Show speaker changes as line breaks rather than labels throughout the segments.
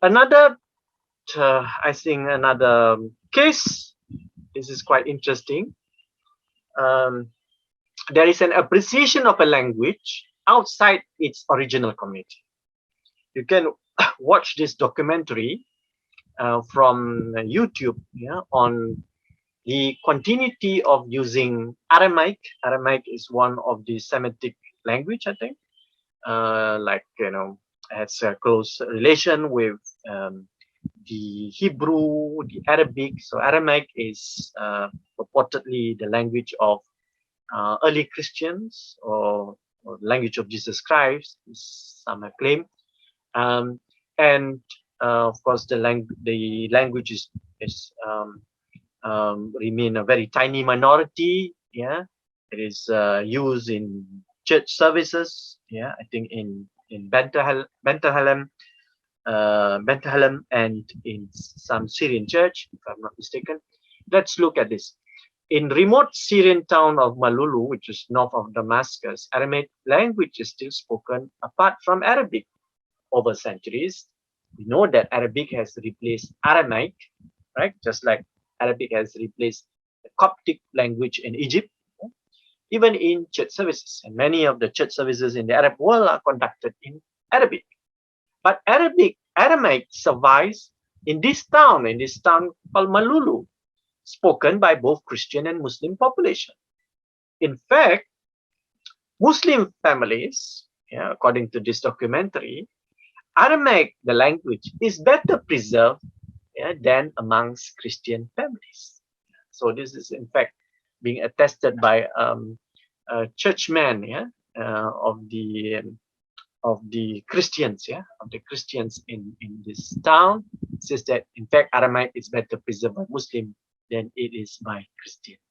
Another, I think, another case. This is quite interesting. There is an appreciation of a language outside its original community. You can watch this documentary from YouTube, yeah, on the continuity of using Aramaic. Aramaic is one of the Semitic language, I think, like, has a close relation with the Hebrew, the Arabic. So Aramaic is purportedly the language of early Christians, or language of Jesus Christ, some have claimed. And of course, the language is remain a very tiny minority. Yeah, it is used in church services. Yeah, I think in Bethlehem, and in some Syrian church, if I'm not mistaken. Let's look at this. In remote Syrian town of Malulu, which is north of Damascus, Aramaic language is still spoken apart from Arabic. Over centuries, we know that Arabic has replaced Aramaic, right? Just like Arabic has replaced the Coptic language in Egypt, even in church services. And many of the church services in the Arab world are conducted in Arabic. But Aramaic survives in this town called Malulu, spoken by both Christian and Muslim population. In fact, Muslim families, yeah, according to this documentary, Aramaic, the language, is better preserved, yeah, than amongst Christian families. So this is in fact being attested by a churchman, yeah, of the Christians, yeah, of the Christians in this town, says that in fact Aramaic is better preserved by Muslim than it is by Christians.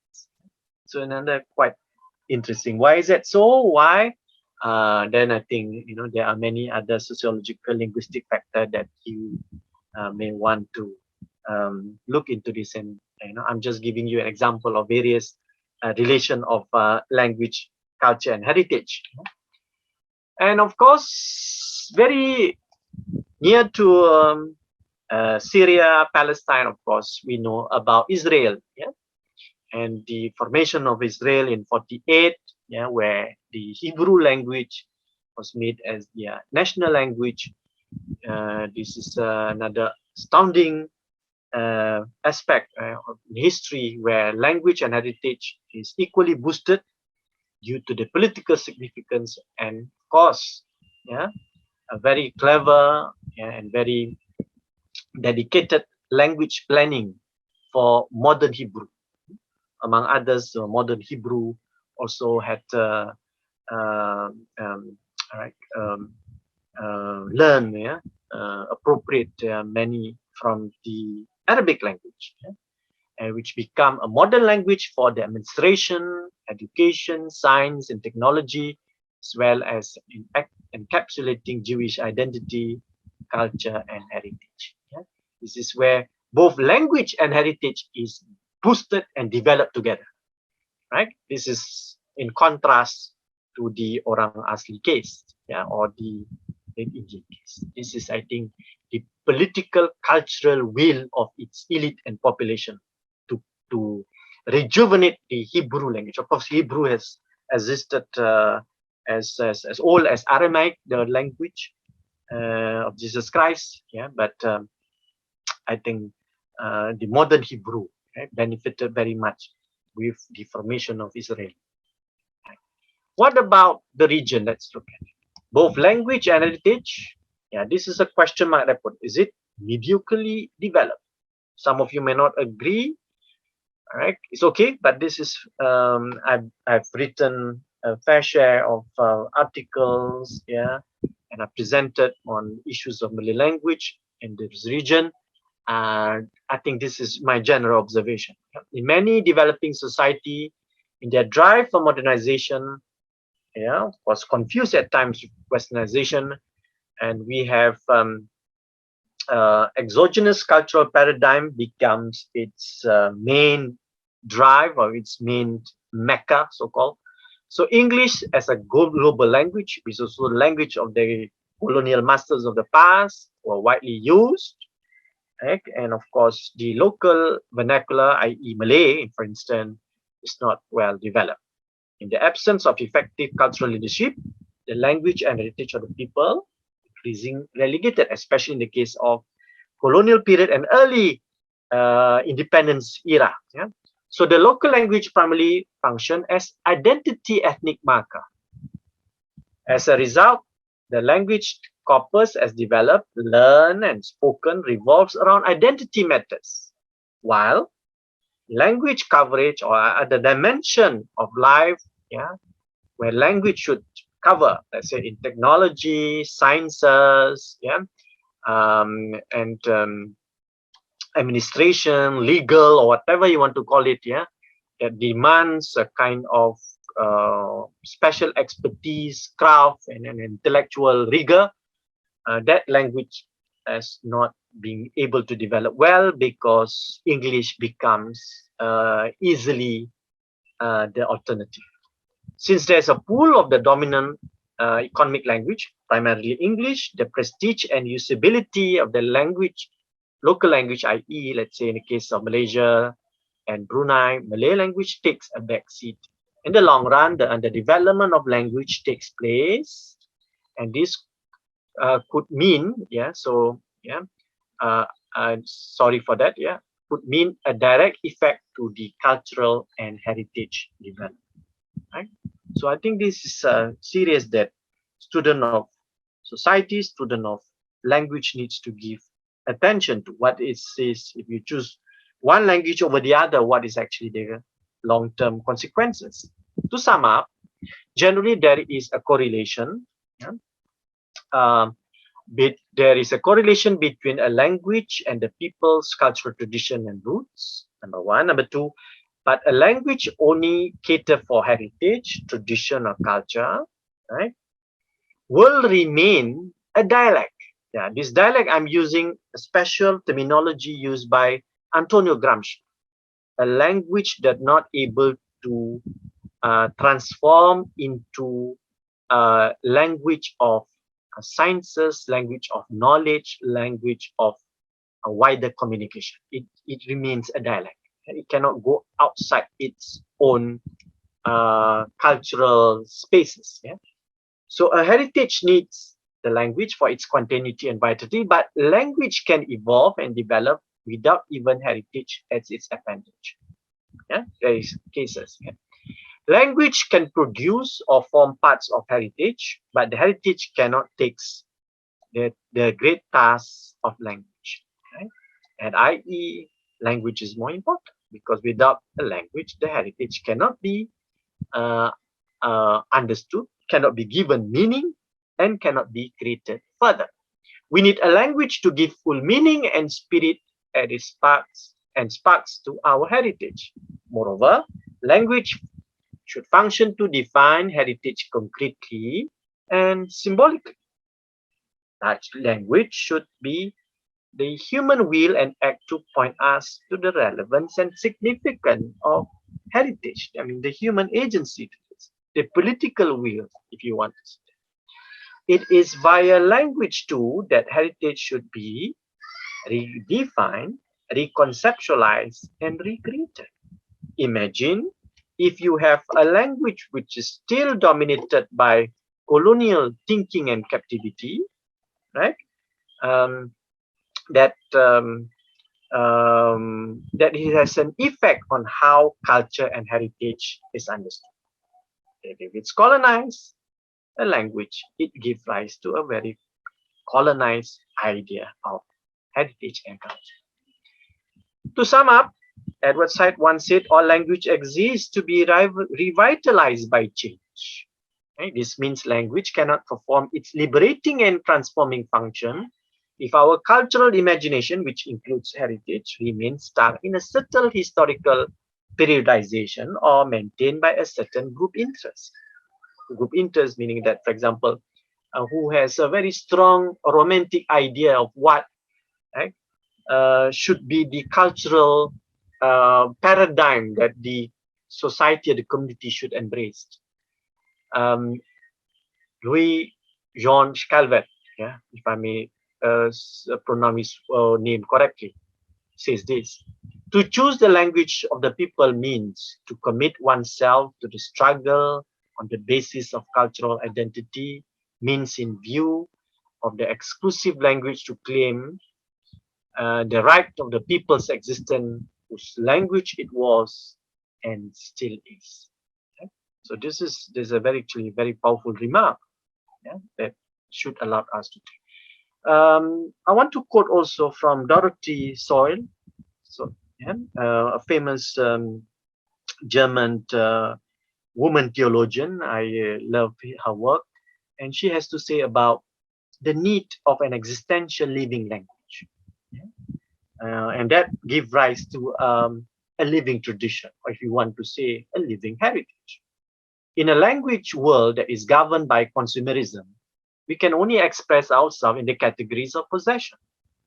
So another quite interesting. Why is that so? Why? Then I think there are many other sociological linguistic factors that you may want to look into this. And I'm just giving you an example of various relation of language, culture, and heritage. And of course, very near to Syria, Palestine, of course, we know about Israel, yeah, and the formation of Israel in 48, yeah, where the Hebrew language was made as the national language. This is another astounding aspect of history where language and heritage is equally boosted due to the political significance and, of course, yeah, a very clever, yeah, and very dedicated language planning for modern Hebrew. Among others, modern Hebrew also had learn, yeah, appropriate many from the Arabic language, yeah, which become a modern language for the administration, education, science, and technology, as well as encapsulating Jewish identity, culture, and heritage. Yeah? This is where both language and heritage is boosted and developed together. Right? This is in contrast to the Orang Asli case, yeah, or the Indian case. This is, I think, the political, cultural will of its elite and population to rejuvenate the Hebrew language. Of course, Hebrew has existed as old as Aramaic, the language of Jesus Christ. Yeah, but I think the modern Hebrew, right, benefited very much with the formation of Israel. What about the region? Let's look at it. Both language and heritage. Yeah, this is a question mark report. Is it mediocrely developed? Some of you may not agree. All right, it's okay, but this is I've written a fair share of articles, yeah, and I presented on issues of Malay language in this region. And I think this is my general observation. In many developing society, in their drive for modernization, yeah, was confused at times with westernization, and we have exogenous cultural paradigm becomes its main drive, or its main mecca, so-called. So English as a global language is also the language of the colonial masters of the past were widely used, right? And of course, the local vernacular, i.e. Malay, for instance, is not well developed. In the absence of effective cultural leadership, the language and heritage of the people increasing relegated, especially in the case of colonial period and early independence era. Yeah? So the local language primarily function as identity ethnic marker. As a result, the language corpus as developed, learned, and spoken revolves around identity matters, while language coverage or the dimension of life, yeah, where language should cover, let's say in technology, sciences, yeah, and administration, legal, or whatever you want to call it, yeah, that demands a kind of special expertise, craft, and an intellectual rigor. That language has not been able to develop well because English becomes easily the alternative. Since there's a pool of the dominant economic language, primarily English, the prestige and usability of the language, local language, i.e., let's say in the case of Malaysia and Brunei, Malay language takes a backseat. In the long run, the development of language takes place, and this could mean, yeah, so, yeah, sorry for that, yeah, could mean a direct effect to the cultural and heritage development, right? So I think this is a series that student of society, student of language needs to give attention to what it says. If you choose one language over the other, what is actually the long-term consequences? To sum up, generally there is a correlation. Yeah? There is a correlation between a language and the people's cultural tradition and roots, number one. Number two, but a language only cater for heritage, tradition, or culture, right, will remain a dialect. Yeah, this dialect, I'm using a special terminology used by Antonio Gramsci. A language that not able to transform into a language of sciences, language of knowledge, language of a wider communication. It remains a dialect. It cannot go outside its own cultural spaces. Yeah? So a heritage needs the language for its continuity and vitality, but language can evolve and develop without even heritage as its appendage. Yeah? There is cases. Yeah? Language can produce or form parts of heritage, but the heritage cannot take the great task of language. Right? And i.e., language is more important because without a language, the heritage cannot be understood, cannot be given meaning, and cannot be created further. We need a language to give full meaning and spirit at its sparks to our heritage. Moreover, language should function to define heritage concretely and symbolically. Such language should be the human will and act to point us to the relevance and significance of heritage. I mean, the human agency to this, the political will, if you want to say. It is via language too that heritage should be redefined, reconceptualized, and recreated. Imagine if you have a language which is still dominated by colonial thinking and captivity, right? That it has an effect on how culture and heritage is understood. If it's colonized, a language, it gives rise to a very colonized idea of heritage and culture. To sum up, Edward Said once said, all language exists to be revitalized by change. Right? This means language cannot perform its liberating and transforming function if our cultural imagination, which includes heritage, remains stuck in a subtle historical periodization or maintained by a certain group interest. Group interest meaning that, for example, who has a very strong romantic idea of what, right, should be the cultural paradigm that the society or the community should embrace. Louis Jean Calvet Yeah, if I may pronounce his name correctly, says this. To choose the language of the people means to commit oneself to the struggle on the basis of cultural identity, means in view of the exclusive language to claim the right of the people's existence whose language it was and still is. Okay? So this is a very actually very powerful remark, yeah, that should allow us to take. I want to quote also from Dorothy Soil, so yeah, a famous German woman theologian. I love her work, and she has to say about the need of an existential living language. Yeah. And that give rise to a living tradition, or if you want to say, a living heritage. In a language world that is governed by consumerism, we can only express ourselves in the categories of possession.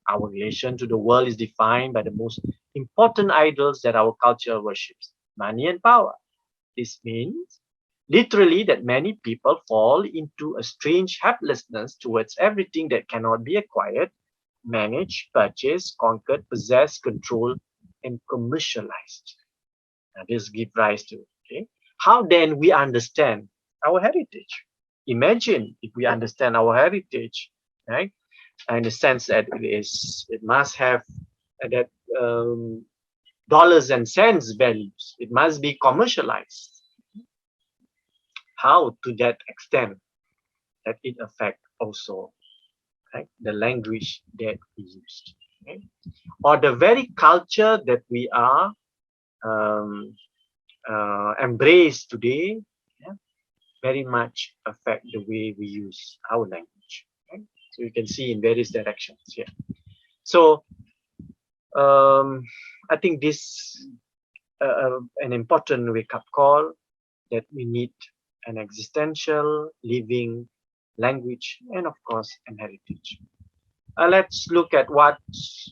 Our relation to the world is defined by the most important idols that our culture worships, money and power. This means literally that many people fall into a strange helplessness towards everything that cannot be acquired, managed, purchased, conquered, possessed, controlled, and commercialized. Now, this gives rise to, okay, how then we understand our heritage. Imagine if we understand our heritage, right? In the sense that it must have that dollars and cents values. It must be commercialized. How to that extent that it affect also, right, the language that we used, right? Or the very culture that we are um, embrace today, yeah, very much affect the way we use our language. Right? So you can see in various directions here. So I think this an important wake-up call that we need an existential, living language, and of course, an heritage. Let's look at what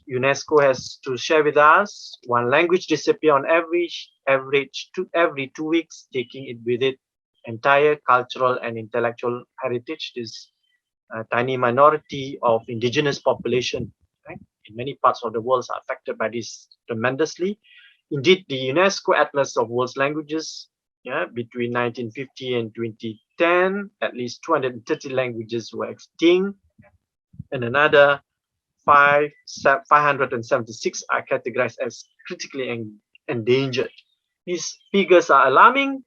UNESCO has to share with us. One language disappear on average to every 2 weeks, taking it with it entire cultural and intellectual heritage. This tiny minority of indigenous population, right, in many parts of the world are affected by this tremendously. Indeed, the UNESCO Atlas of World Languages, yeah, between 1950 and 2010, at least 230 languages were extinct, and another 576 are categorized as critically endangered. These figures are alarming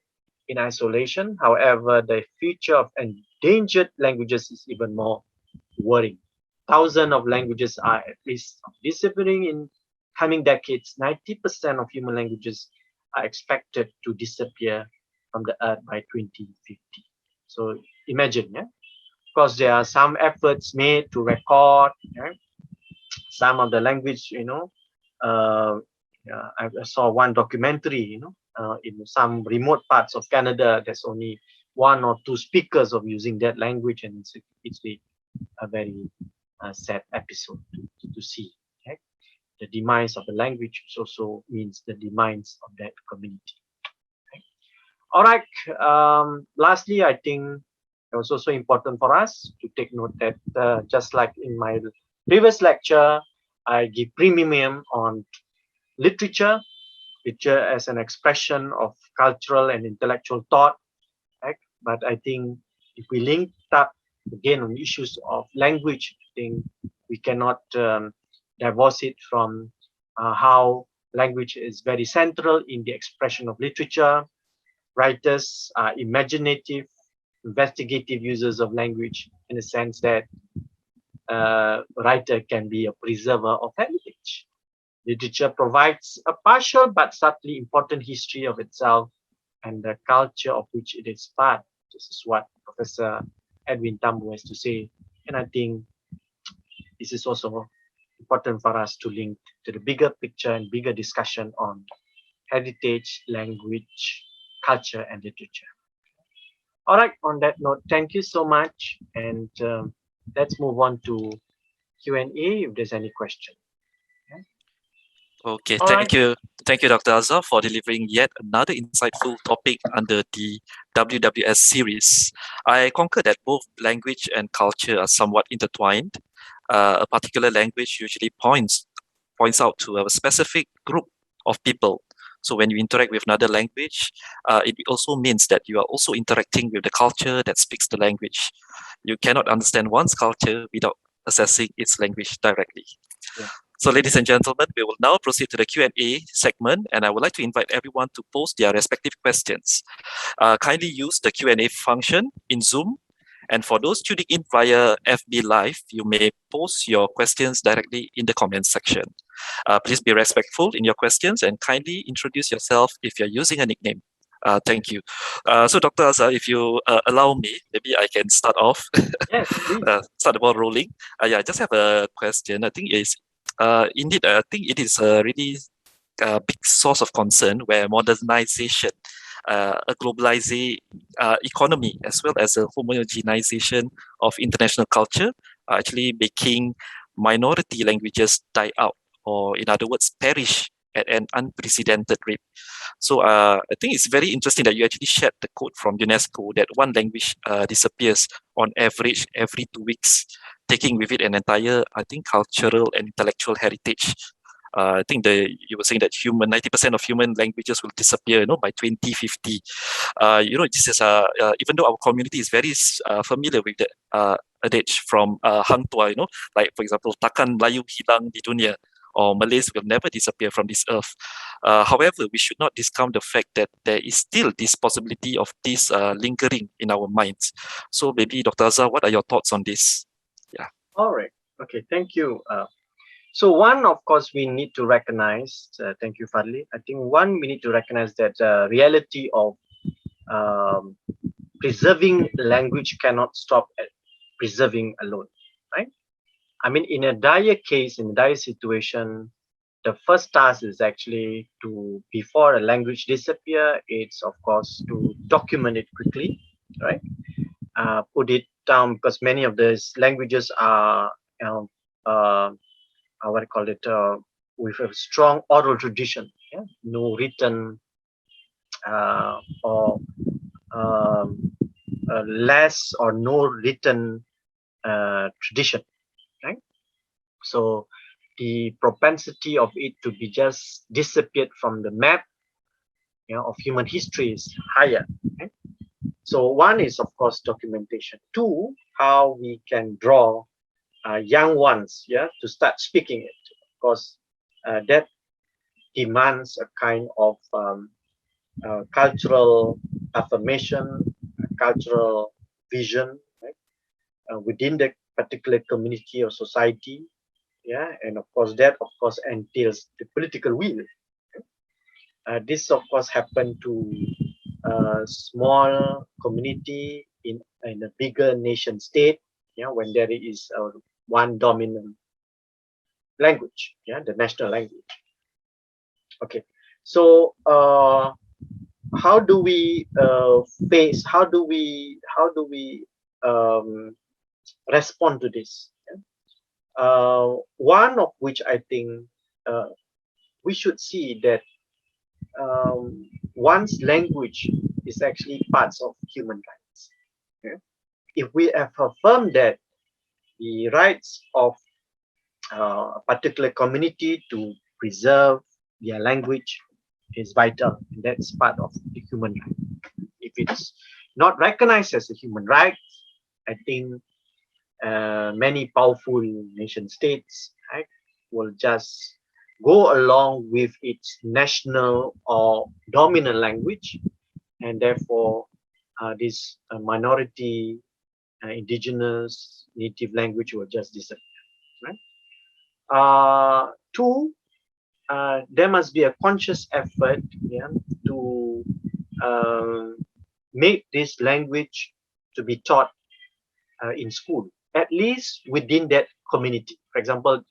in isolation. However, the future of endangered languages is even more worrying. Thousands of languages are at least disappearing in coming decades. 90% of human languages are expected to disappear from the earth by 2050. So imagine, yeah? Of course, there are some efforts made to record, yeah, some of the language, yeah, I saw one documentary, in some remote parts of Canada, there's only one or two speakers of using that language, and it's a very sad episode to see. Okay? The demise of the language also means the demise of that community. Okay? All right. Lastly, I think it was also important for us to take note that just like in my previous lecture, I give premium on literature, literature as an expression of cultural and intellectual thought. Right? But I think if we link up again on issues of language, I think we cannot divorce it from how language is very central in the expression of literature. Writers are imaginative, investigative users of language in the sense that writer can be a preserver of heritage. Literature provides a partial but subtly important history of itself and the culture of which it is part. This is what Professor Edwin Tambo has to say. And I think this is also important for us to link to the bigger picture and bigger discussion on heritage, language, culture, and literature. All right, on that note, thank you so much. And let's move on to Q&A if there's any question. Okay?
Okay,
All right.
thank you, Dr. Azhar, for delivering yet another insightful topic under the WWS series. I concur that both language and culture are somewhat intertwined. A particular language usually points out to a specific group of people. So when you interact with another language, it also means that you are also interacting with the culture that speaks the language. You cannot understand one's culture without assessing its language directly.
Yeah.
So, ladies and gentlemen, we will now proceed to the Q&A segment, and I would like to invite everyone to post their respective questions. Kindly use the Q&A function in Zoom, and for those tuning in via FB Live, you may post your questions directly in the comments section. Please be respectful in your questions and kindly introduce yourself if you're using a nickname. Thank you. So, Dr. Azhar, if you allow me, maybe I can start off,
Yes, please.
start the ball rolling. Yeah, I just have a question. I think is indeed, I think it is a really big source of concern where modernization, a globalized economy, as well as a homogenization of international culture, are actually making minority languages die out, or in other words, perish at an unprecedented rate. So I think it's very interesting that you actually shared the quote from UNESCO that one language disappears on average every 2 weeks, taking with it an entire, I think, cultural and intellectual heritage. I think you were saying that 90% of human languages will disappear, by 2050. This is even though our community is very familiar with the adage from Hang Tuah, like for example, takkan Melayu hilang di dunia, or Malays will never disappear from this earth. However, we should not discount the fact that there is still this possibility of this lingering in our minds. So maybe Dr. Azhar, what are your thoughts on this? Yeah.
All right. Okay. Thank you. So one, of course, we need to recognize. Thank you, Fadli. I think one, we need to recognize that reality of um, preserving language cannot stop at preserving alone, right? I mean, in a dire case, in a dire situation, the first task is actually to, before a language disappear, it's of course to document it quickly, right? Put it down, because many of these languages are, what I call it, with a strong oral tradition, yeah? No written or um, less or no written tradition, right? So the propensity of it to be just disappeared from the map, of human history is higher. Okay? So one is of course documentation. Two, how we can draw young ones, to start speaking it. Of course, that demands a kind of cultural affirmation, cultural vision, right? Within the particular community or society, and of course that of course entails the political will. This of course happened to a small community in a bigger nation state, when there is one dominant language, the national language. Okay, so how do we face? How do we um, respond to this? One of which I think we should see that one's language is actually parts of human rights. Okay? If we have affirmed that the rights of a particular community to preserve their language is vital, that's part of the human right. If it's not recognized as a human right, I think many powerful nation states, right, will just go along with its national or dominant language, and therefore this minority, indigenous, native language will just disappear. Right? Two, there must be a conscious effort, to make this language to be taught in school, at least within that community. For example,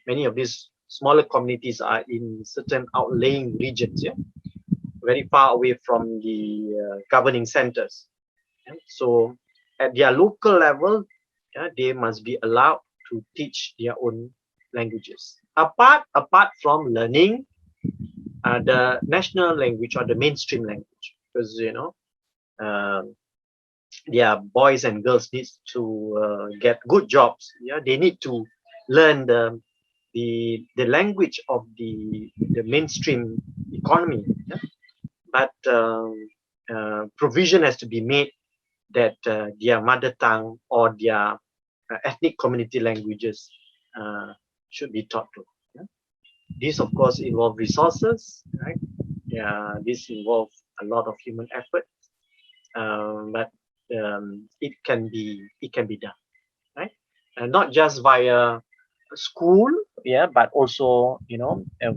many of these smaller communities are in certain outlying regions, very far away from the governing centers. So at their local level, they must be allowed to teach their own languages. apart from learning the national language or the mainstream language, because um, yeah, boys and girls need to get good jobs. Yeah, they need to learn the language of the mainstream economy. Yeah? But provision has to be made that their mother tongue or their ethnic community languages should be taught to. Yeah? This, of course, involve resources, right? Yeah, this involves a lot of human effort, but it can be done, right? And not just via school, yeah, but also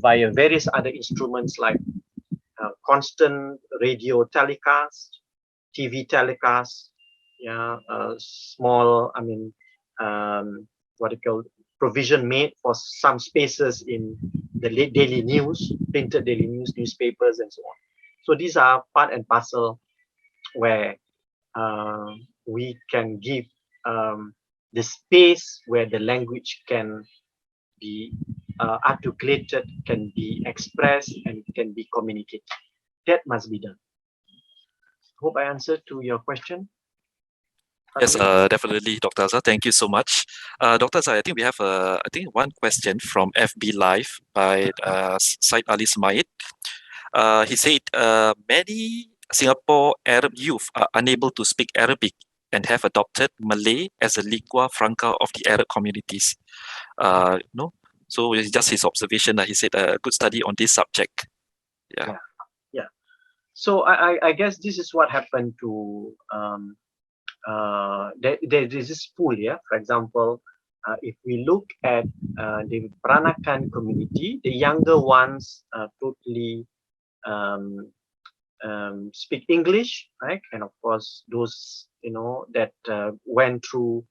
via various other instruments like constant radio telecast, TV telecast, yeah, small, what you call provision made for some spaces in the daily news, printed daily news, newspapers, and so on. So these are part and parcel where we can give the space where the language can be articulated, can be expressed, and can be communicated. That must be done. Hope I answered to your question.
Yes, definitely, Dr. Azhar. Thank you so much. Dr. Azhar, I think we have one question from FB Live by Said Ali Smaid. He said, many Singapore Arab youth are unable to speak Arabic and have adopted Malay as a lingua franca of the Arab communities. So it's just his observation. He said a good study on this subject. Yeah.
So I guess this is what happened to there is this pool here. For example, if we look at the Peranakan community, the younger ones totally speak English, right? And of course, those that went through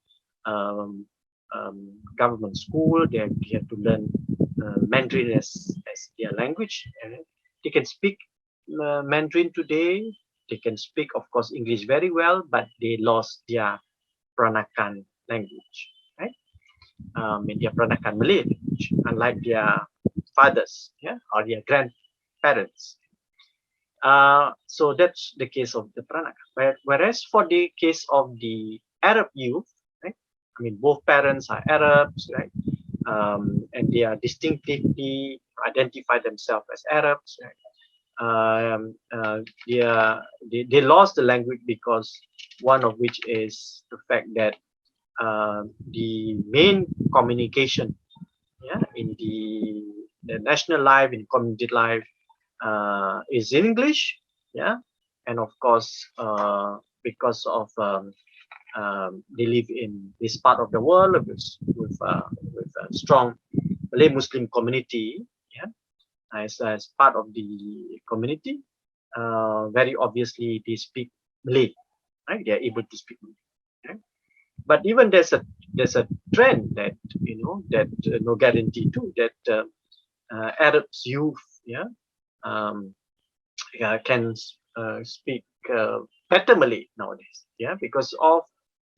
government school, they have to learn Mandarin as their language. And they can speak Mandarin today. They can speak, of course, English very well, but they lost their Peranakan language, right? Their Peranakan Malay language, unlike their fathers, yeah, or their grandparents. So that's the case of the Peranakan. Whereas for the case of the Arab youth, right? I mean, both parents are Arabs, right? And they are distinctively identify themselves as Arabs, right? They lost the language because one of which is the fact that the main communication, yeah, in the national life, in community life, is in English, yeah, and of course because of they live in this part of the world with a strong Malay Muslim community, yeah, as part of the community, very obviously they speak Malay, right? They are able to speak Malay. Right? But even there's a trend that no guarantee too that Arabs youth, yeah, can speak better Malay nowadays, yeah, because of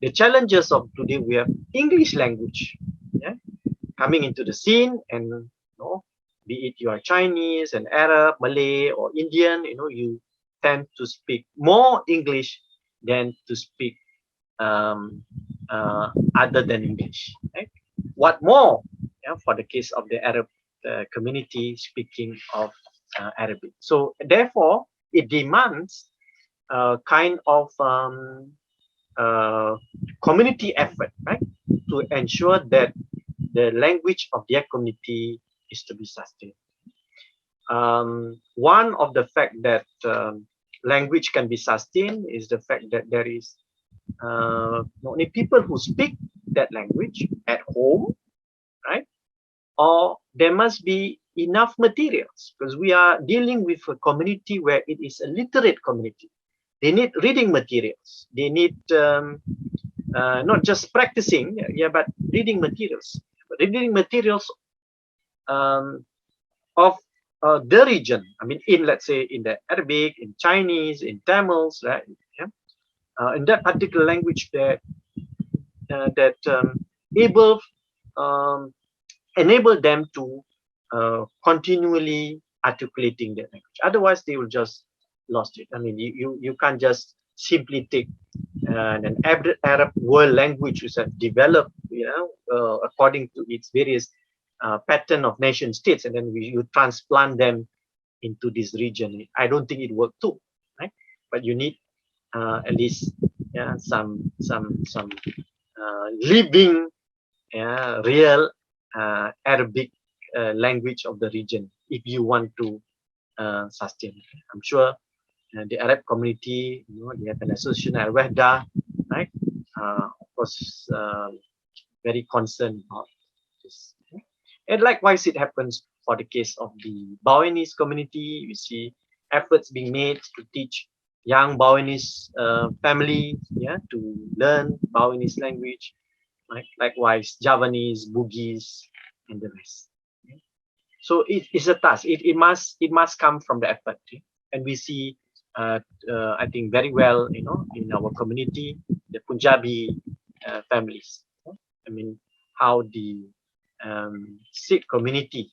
the challenges of today. We have English language, yeah, coming into the scene, and be it you are Chinese and Arab, Malay, or Indian, you tend to speak more English than to speak other than English, right? What more, yeah, for the case of the Arab community speaking of Arabic. So therefore, it demands a kind of community effort, right, to ensure that the language of their community is to be sustained. One of the fact that language can be sustained is the fact that there is not only people who speak that language at home, right? Or there must be enough materials, because we are dealing with a community where it is a literate community. They need reading materials. They need not just practicing, yeah, but reading materials. Reading materials of the region. I mean, let's say in the Arabic, in Chinese, in Tamils, right? Yeah? In that particular language that able enable them to continually articulating their language. Otherwise, they will just lost it. I mean, you can't just simply take an Arab world language which have developed, according to its various pattern of nation states, and then you transplant them into this region. I don't think it worked too, right? But you need at least some living real Arabic language of the region if you want to sustain. I'm sure the Arab community, they have an association Al Wahda, right? Of course, very concerned about this. And likewise, it happens for the case of the Balinese community. You see efforts being made to teach young Balinese family, to learn Balinese language. Right? Likewise, Javanese, Bugis, and the rest. So it is a task. It must come from the effort, and we see, I think very well, in our community, the Punjabi families. I mean, how the Sikh community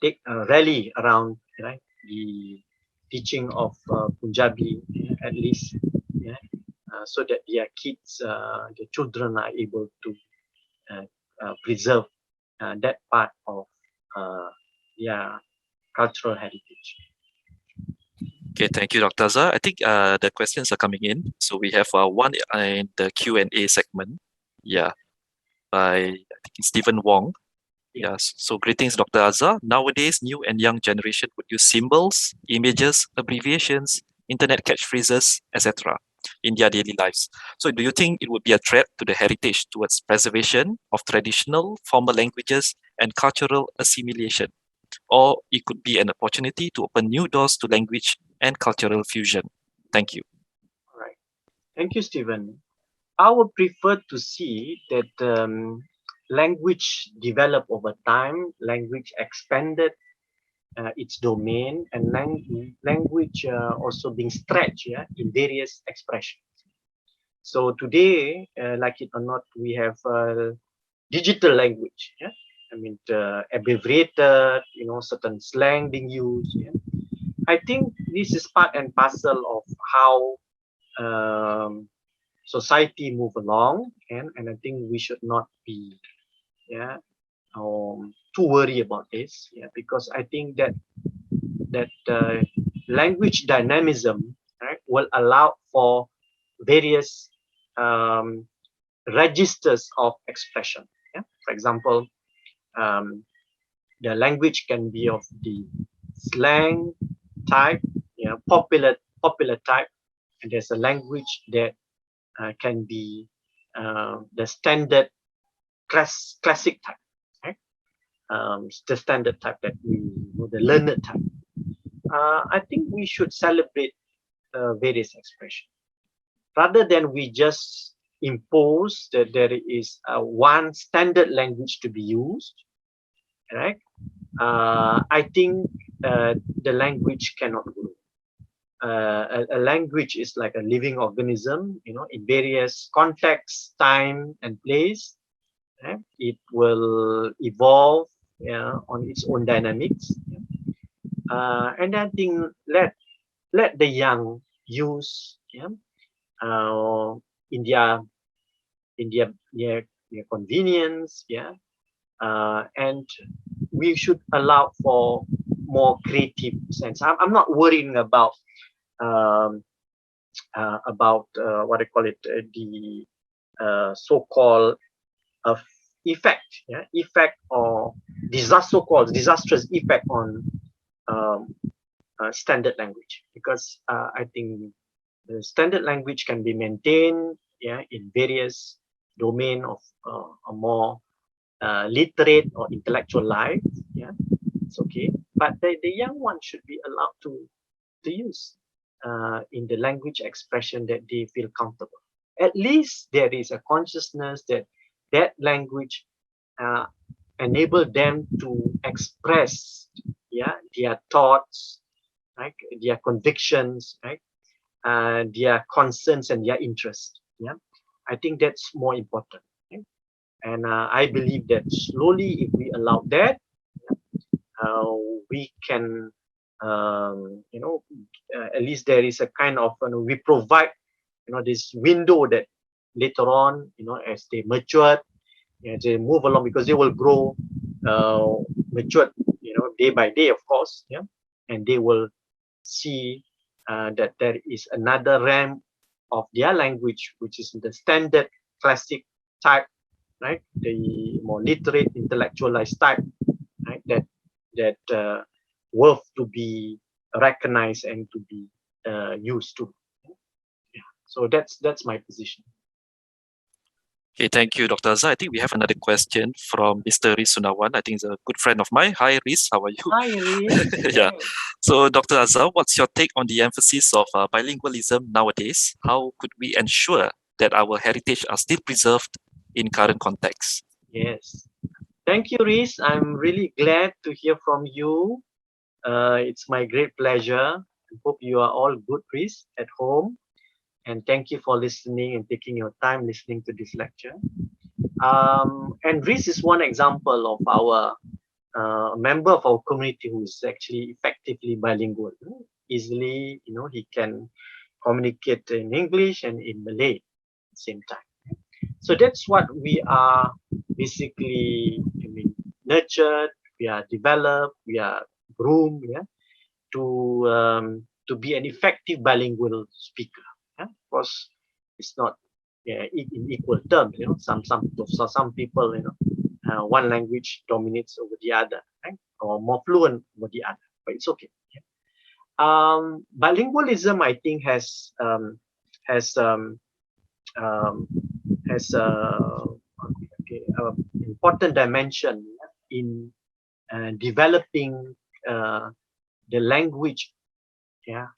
take rally around, right, the teaching of Punjabi, at least, so that their kids, the children are able to preserve that part of their cultural heritage.
Okay, thank you, Dr. Azhar. I think the questions are coming in. So we have one in the Q&A segment. Yeah, by I think it's Stephen Wong. Yes. So greetings, Dr. Azhar. Nowadays, new and young generation would use symbols, images, abbreviations, internet catchphrases, etc. in their daily lives. So do you think it would be a threat to the heritage towards preservation of traditional formal languages and cultural assimilation? Or it could be an opportunity to open new doors to language and cultural fusion? Thank you.
All right. Thank you, Stephen. I would prefer to see that language developed over time, language expanded its domain, and language also being stretched in various expressions. So today, like it or not, we have digital language. I mean, abbreviated, certain slang being used. I think this is part and parcel of how society move along, and I think we should not be too worried about this, because I think that language dynamism, right, will allow for various registers of expression. For example, the language can be of the slang type, popular type, and there's a language that can be the standard classic type, right? The standard type that the learned type. I think we should celebrate various expressions rather than we just impose that there is one standard language to be used, right? I think the language cannot grow. A language is like a living organism, in various contexts, time, and place. Right? It will evolve on its own dynamics, and I think let the young use in their convenience, and we should allow for more creative sense. I'm not worrying about what I call it, the so-called effect or so-called disastrous effect on standard language, because I think the standard language can be maintained in various domain of a more literate or intellectual life. It's okay, but the young one should be allowed to use in the language expression that they feel comfortable. At least there is a consciousness that language enable them to express their thoughts, right, their convictions, right, their concerns and their interests. I think that's more important. And I believe that slowly, if we allow that, we can, at least there is a kind of, we provide, this window that later on, as they mature, as they move along, because they will grow, mature, day by day, of course, yeah, and they will see that there is another realm of their language, which is the standard classic type, right? The more literate, intellectualized type, right? That worth to be recognized and to be used to. Yeah. So that's my position.
Okay, thank you, Dr. Azhar. I think we have another question from Mr. Riz Sunawan. I think he's a good friend of mine. Hi, Riz. How are you?
Hi, Riz.
Yeah. So, Dr. Azhar, what's your take on the emphasis of bilingualism nowadays? How could we ensure that our heritage are still preserved in current context?
Yes. Thank you, Riz. I'm really glad to hear from you. It's my great pleasure. I hope you are all good, Riz, at home. And thank you for listening and taking your time listening to this lecture. And Riz is one example of our member of our community who is actually effectively bilingual. Easily, he can communicate in English and in Malay at the same time. So that's what we are basically, nurtured, we are developed, we are groomed, yeah, to be an effective bilingual speaker. Yeah? Of course, it's not, yeah, in equal terms. Some people, one language dominates over the other, right? Or more fluent over the other, but it's okay. Yeah. Bilingualism, I think, has um, um, has important dimension in developing the language. Yeah.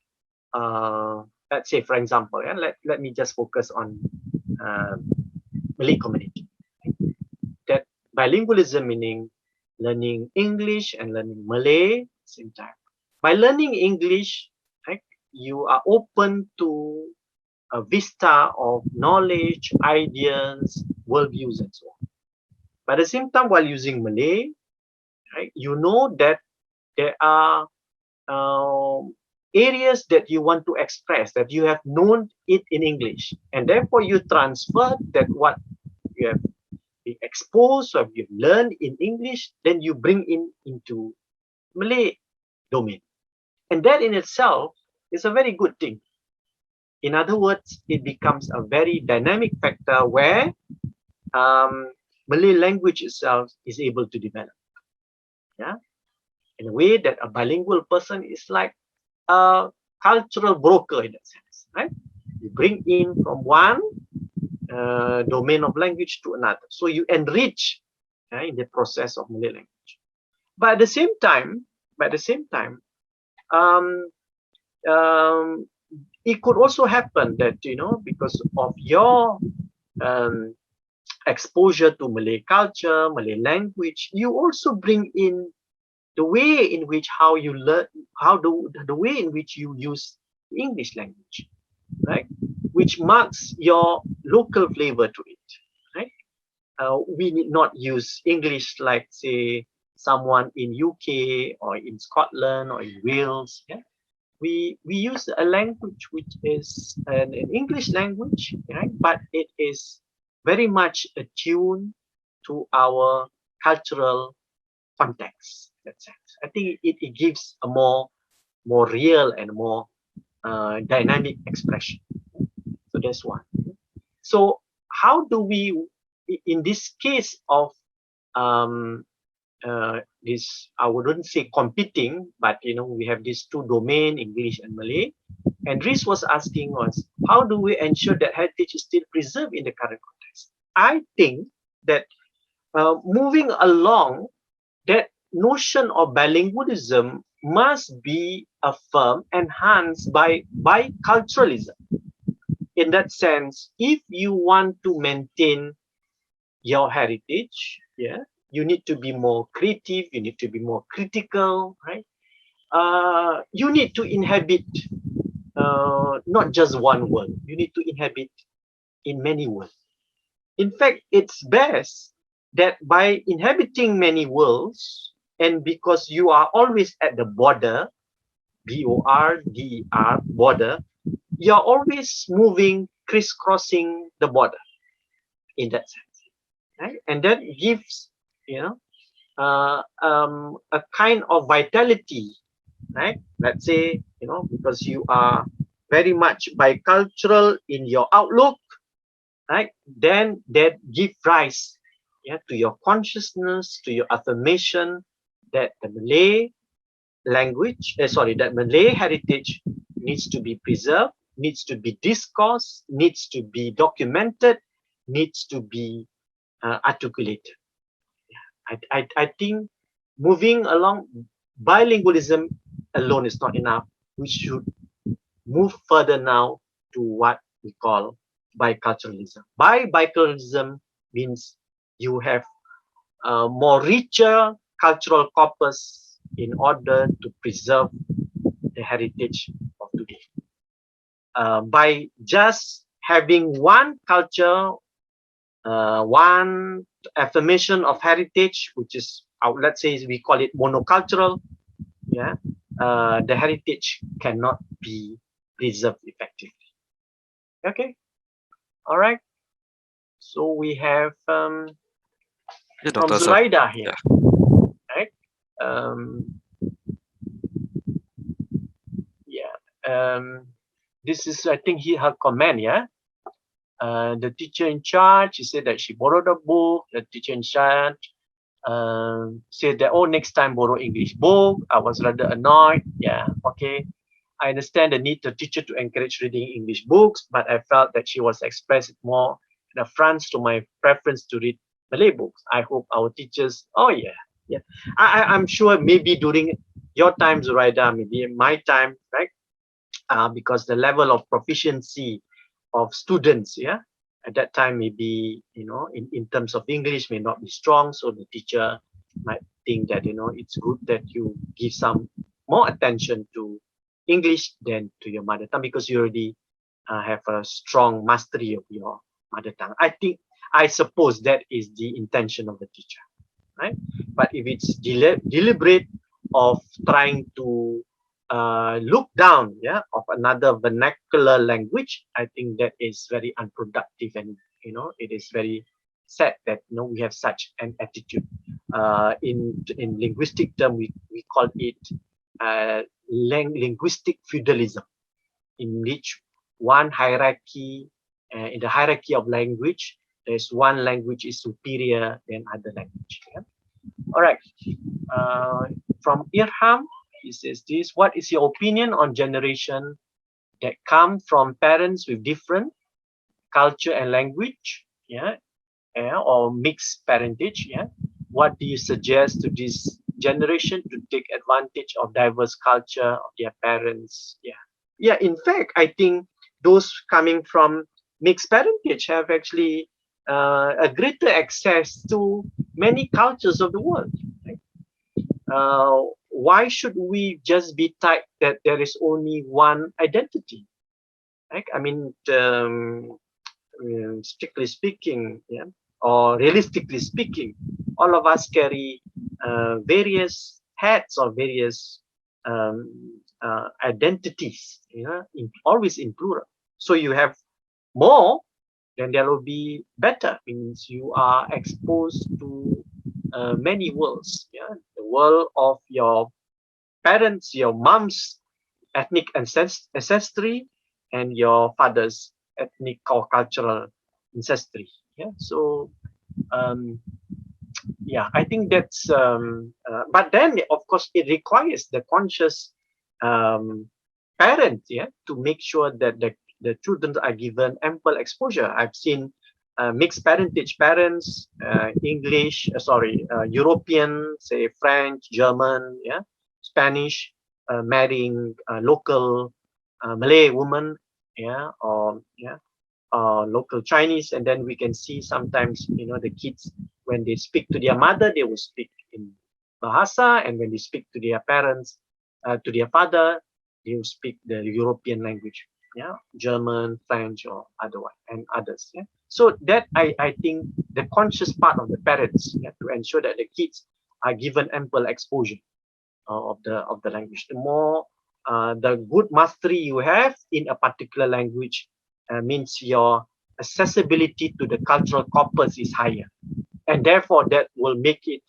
Let's say, for example, yeah, let me just focus on Malay community. That bilingualism meaning learning English and learning Malay at the same time. By learning English, right, you are open to a vista of knowledge, ideas, worldviews, and so on. But at the same time, while using Malay, right, you know that there are areas that you want to express, that you have known it in English, and therefore you transfer that what you have been exposed or you've learned in English, then you bring into Malay domain. And that in itself is a very good thing. In other words, it becomes a very dynamic factor where Malay language itself is able to develop. Yeah, in a way that a bilingual person is like a cultural broker in that sense, right? You bring in from one domain of language to another, so you enrich in the process of Malay language. But at the same time, um, um, it could also happen that because of your exposure to Malay culture, Malay language, you also bring in the way in which how you learn, the way in which you use English language, right? Which marks your local flavor to it, right? We need not use English like, say, someone in UK or in Scotland or in Wales. Yeah, we use a language which is an English language, right? But it is very much attuned to our cultural context. That sense, I think it gives a more real and more dynamic expression. So that's one. So how do we, in this case of this, I wouldn't say competing, but we have these two domain, English and Malay. And Rhys was asking us, how do we ensure that heritage is still preserved in the current context? I think that moving along, that notion of bilingualism must be affirmed, enhanced by biculturalism. In that sense, if you want to maintain your heritage, yeah, you need to be more creative, you need to be more critical, right? You need to inhabit not just one world, you need to inhabit in many worlds. In fact, it's best that by inhabiting many worlds, and because you are always at the border, BORDER, border, you're always moving, crisscrossing the border in that sense, right? And that gives, a kind of vitality, right? Let's say, because you are very much bicultural in your outlook, right? Then that give rise, to your consciousness, to your affirmation that the Malay language, that Malay heritage needs to be preserved, needs to be discussed, needs to be documented, needs to be articulated. I think moving along, bilingualism alone is not enough. We should move further now to what we call biculturalism. Biculturalism means you have a more richer cultural corpus in order to preserve the heritage of today. By just having one culture, one affirmation of heritage, which is, let's say we call it monocultural, the heritage cannot be preserved effectively. Okay, all right. So we have from
Dr. Azhar.
Zuraida here, right? This is, I think, her comment. The teacher in charge, she said that she borrowed a book. The teacher in charge said that, oh, next time borrow English book. I was rather annoyed. Yeah, okay. I understand the need to teacher to encourage reading English books, but I felt that she was expressing more in affront to my preference to read Malay books. I hope our teachers, oh yeah. I'm sure maybe during your time, Zuraida, maybe in my time, right? Because the level of proficiency of students, at that time maybe, in terms of English may not be strong, so the teacher might think that, it's good that you give some more attention to English than to your mother tongue, because you already have a strong mastery of your mother tongue. I suppose that is the intention of the teacher, right? But if it's deliberate of trying to look down, of another vernacular language, I think that is very unproductive, and it is very sad that we have such an attitude. In linguistic term, we call it linguistic feudalism, in which one hierarchy, in the hierarchy of language, there's one language is superior than other language. All right. From Irham, he says this: what is your opinion on generation that come from parents with different culture and language, or mixed parentage? What do you suggest to this generation to take advantage of diverse culture of their parents? In fact, I think those coming from mixed parentage have actually a greater access to many cultures of the world, right? Why should we just be tied that there is only one identity? Right? I mean, strictly speaking, or realistically speaking, all of us carry various hats or various identities, always in plural. So you have more, then there will be better. Means you are exposed to many worlds. The world of your parents, your mom's ethnic ancestry, and your father's ethnic or cultural ancestry. So I think that's. But then, of course, it requires the conscious parent, to make sure that the children are given ample exposure. I've seen mixed parentage parents, European, say French, German, Spanish, marrying local Malay woman, or local Chinese, and then we can see sometimes, the kids, when they speak to their mother, they will speak in Bahasa, and when they speak to their parents, to their father, they will speak the European language. yeah, German, French, or otherwise, and others. Yeah. So that I think the conscious part of the parents, yeah, to ensure that the kids are given ample exposure of the language. The more the good mastery you have in a particular language means your accessibility to the cultural corpus is higher, and therefore that will make it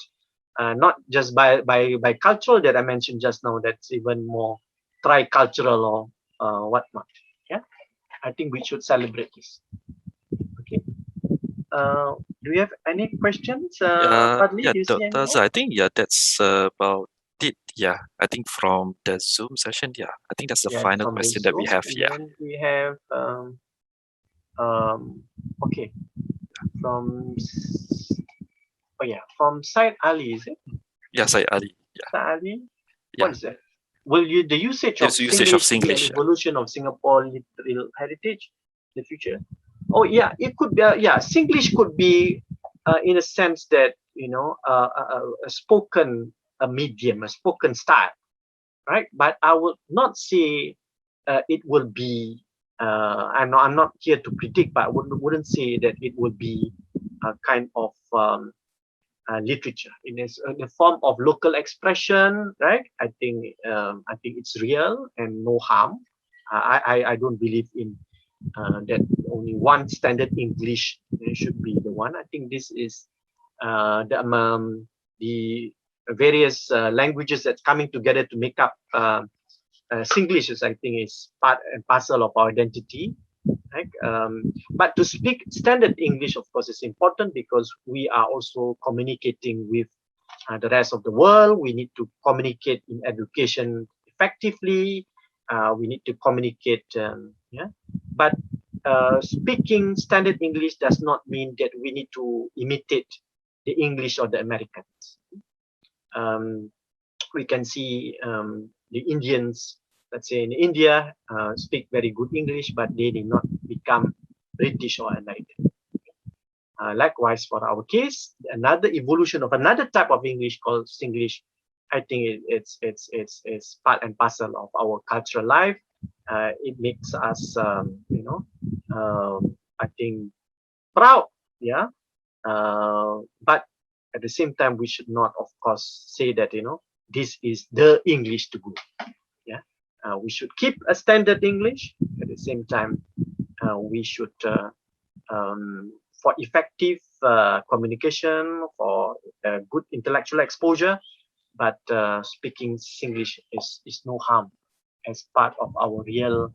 not just by cultural that I mentioned just now. That's even more tricultural or whatnot. Yeah, I think we should celebrate this. Okay. Do you have any questions, Fadli?
Yeah,
Do you see any
Dr.
more?
Azhar, I think yeah, that's about it. Yeah, I think from the Zoom session, yeah, I think that's the
Yeah,
final
from the
question that we
Zoom,
have.
and
Yeah,
then we have okay, from oh yeah, from Said Ali, is it?
yeah, Said Ali. Yeah,
Said Ali, what
yeah,
is that? Will you the usage of
it's usage of
Singlish be an
Singlish.
evolution of Singapore literary heritage in the future? Oh yeah, it could be. Yeah, Singlish could be in a sense that a spoken a medium, a spoken style, right? But I would not say it will be. I'm not here to predict, but I wouldn't say that it would be a kind of literature in a form of local expression, right? I think it's real and no harm. I don't believe in that only one standard English should be the one. I think this is the various languages that's coming together to make up Singlish. Is I think is part and parcel of our identity. Right? But to speak standard English, of course, is important because we are also communicating with the rest of the world. We need to communicate in education effectively. We need to communicate, yeah. But speaking standard English does not mean that we need to imitate the English of the Americans. Um, we can see the Indians, let's say in India, speak very good English, but they did not become British or American. Likewise, for our case, another evolution of another type of English called Singlish, I think it's part and parcel of our cultural life. It makes us, I think, proud, yeah. But at the same time, we should not, of course, say that this is the English to go. Yeah, we should keep a standard English. At the same time, we should for effective communication, for good intellectual exposure, but speaking Singlish is no harm as part of our real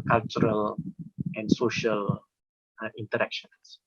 cultural and social interactions.